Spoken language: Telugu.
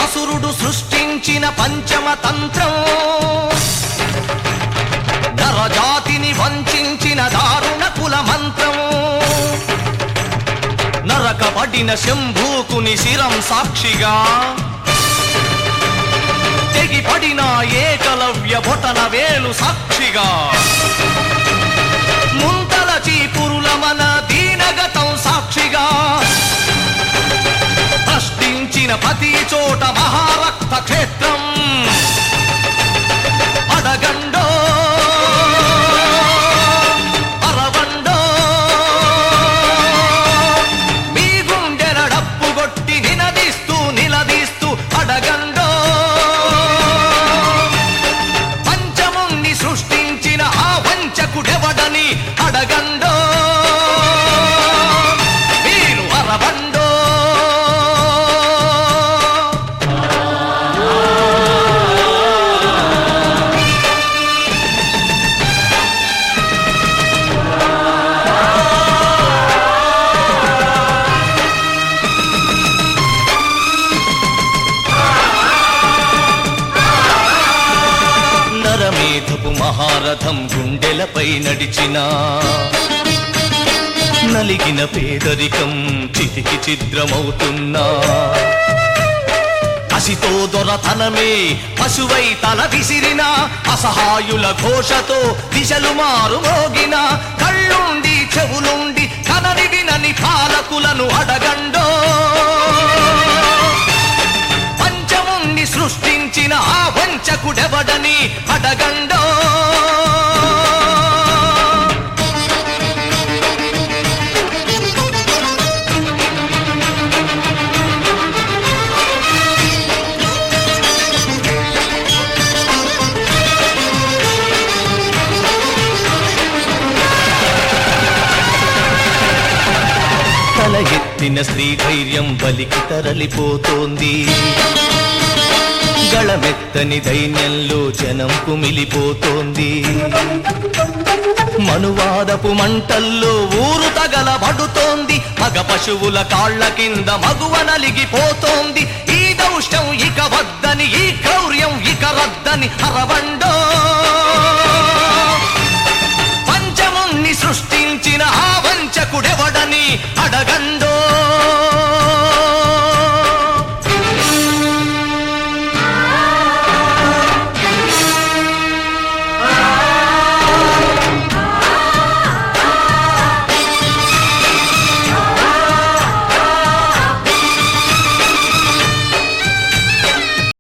అసురుడు సృష్టించిన పంచమ తంత్రం, నరజాతిని వంచిన దారుణ కుల మంత్రం, నరకబడిన శంభూకుని శిరం సాక్షిగా, తెగిపడిన ఏకలవ్య బొటన వేలు సాక్షిగా, ముంతల చీపురుల మన దీనగతం సాక్షిగా, ప్రశ్నించిన ప్రతి చోట మహారక్త క్షేత్రం అడగండో అరవండో, మీ గుండెల డప్పు కొట్టి నినదిస్తూ నిలదీస్తూ అడగండో, పంచముణ్ణి సృష్టించిన ఆ వంచకుడెవడని అడగండో, మీరు అరవండో. నరమేధపు మహారథం గుండెలపై నడిచిన, నలిగిన పేదరికం చితికి ఛిద్రమవుతున్నా, కసితో దొరతనమే పశువై తల విసిరిన, అసహాయుల ఘోషతో దిశలు మారుమోగిన, కళ్ళుండి చెవులుండి కనని వినని పాలకులను అడగండో, పంచముణ్ణి సృష్టించిన ఆ వంచకుడెవడని అడగండో. తల ఎత్తిన స్త్రీ ధైర్యం బలికి తరలిపోతోంది, గళమెత్తని దైన్యంలో జనం కుమిలిపోతోంది, మనువాదపు మంటల్లో ఊరు తగలబడుతోంది, మగ పశువుల కాళ్ల కింద మగువ నలిగిపోతోంది, ఈ దౌష్టం ఇక వద్దని, ఈ క్రౌర్యం ఇక రద్దని అరవండి.